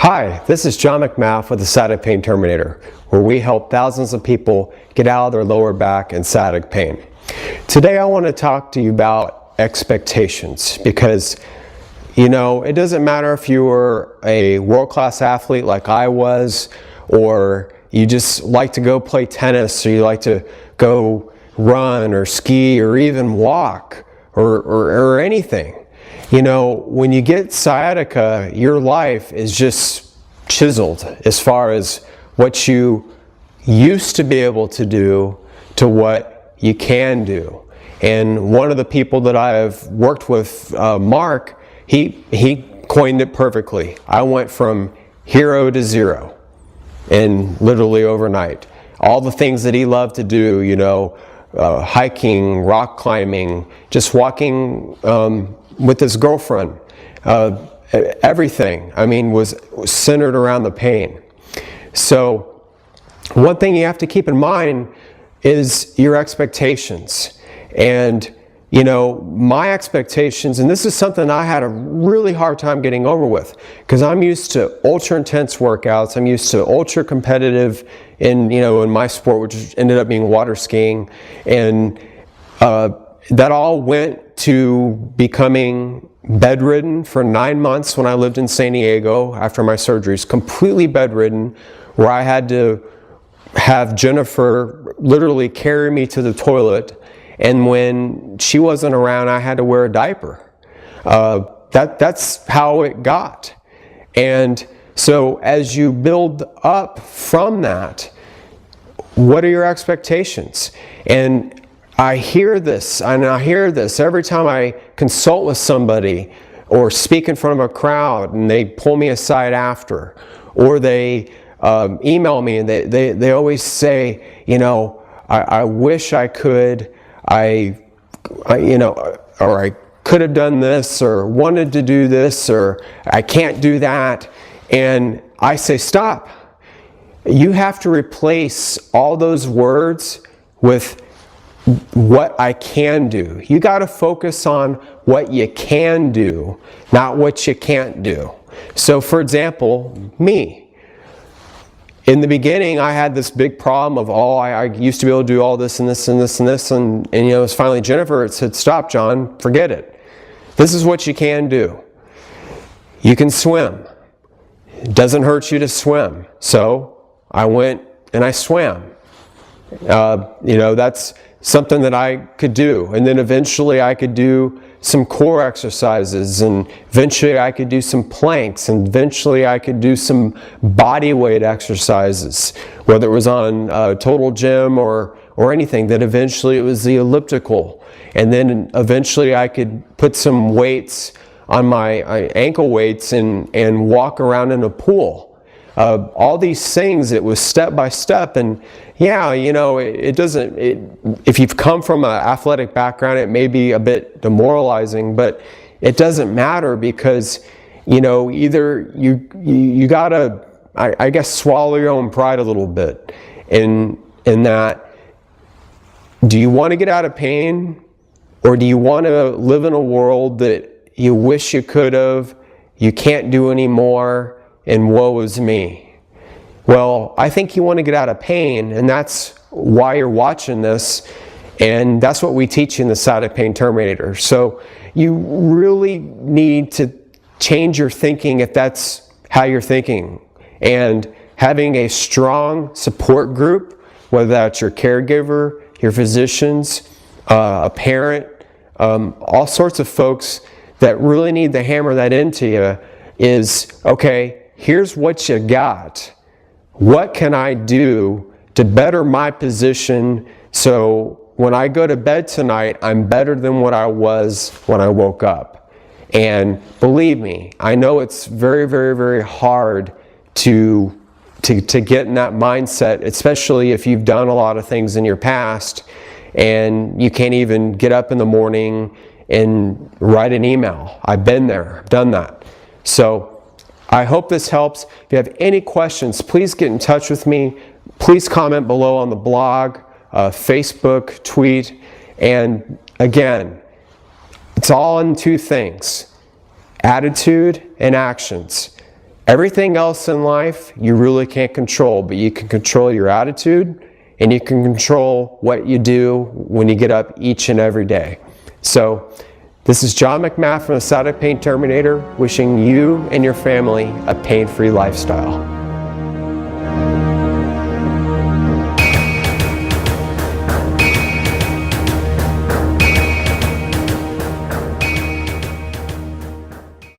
Hi, this is John McMath with the Sciatica Pain Terminator, where we help thousands of people get out of their lower back and sciatic pain. Today I want to talk to you about expectations because, you know, it doesn't matter if you were a world-class athlete like I was, or you just like to go play tennis, or you like to go run or ski or even walk or anything. You know, when you get sciatica, your life is just chiseled as far as what you used to be able to do to what you can do. And one of the people that I have worked with, Mark, he coined it perfectly. I went from hero to zero, and literally overnight. All the things that he loved to do, you know, hiking, rock climbing, just walking with his girlfriend, everything, I mean, was centered around the pain. So one thing you have to keep in mind is your expectations. And you know, my expectations, and this is something I had a really hard time getting over with, because I'm used to ultra intense workouts. I'm used to ultra competitive in my sport, which ended up being water skiing, and that all went to becoming bedridden for 9 months when I lived in San Diego after my surgeries, completely bedridden, where I had to have Jennifer literally carry me to the toilet, and when she wasn't around, I had to wear a diaper. That's how it got. And so as you build up from that, what are your expectations? And I hear this every time I consult with somebody or speak in front of a crowd, and they pull me aside after, or they email me, and they always say, you know, I wish I could, or I could have done this, or wanted to do this, or I can't do that. And I say, stop. You have to replace all those words with what I can do. You got to focus on what you can do, not what you can't do. So for example, me. In the beginning, I had this big problem of, I used to be able to do all this and this and this and this, and you know, it was finally Jennifer that said, stop, John, forget it. This is what you can do. You can swim. It doesn't hurt you to swim. So I went and I swam. That's something that I could do. And then eventually I could do some core exercises, and eventually I could do some planks, and eventually I could do some body weight exercises, whether it was on Total Gym or anything. That eventually it was the elliptical, and then eventually I could put some weights on my ankle weights and walk around in a pool. All these things, it was step by step. And yeah, you know, if you've come from an athletic background, it may be a bit demoralizing, but it doesn't matter, because, you know, either you gotta, I guess, swallow your own pride a little bit in that, do you want to get out of pain, or do you want to live in a world that you wish you could have, you can't do anymore, and woe is me? Well, I think you want to get out of pain, and that's why you're watching this, and that's what we teach in the Sciatica Pain Terminator. So you really need to change your thinking if that's how you're thinking, and having a strong support group, whether that's your caregiver, your physicians, a parent, all sorts of folks that really need to hammer that into you is, okay, here's what you got. What can I do to better my position so when I go to bed tonight, I'm better than what I was when I woke up? And believe me, I know it's very, very, very hard to get in that mindset, especially if you've done a lot of things in your past and you can't even get up in the morning and write an email. I've been there, I've done that. So I hope this helps. If you have any questions, please get in touch with me. Please comment below on the blog, Facebook, tweet. And again, it's all in two things: attitude and actions. Everything else in life you really can't control, but you can control your attitude and you can control what you do when you get up each and every day. So this is John McMath from the Sciatica Pain Terminator, wishing you and your family a pain-free lifestyle.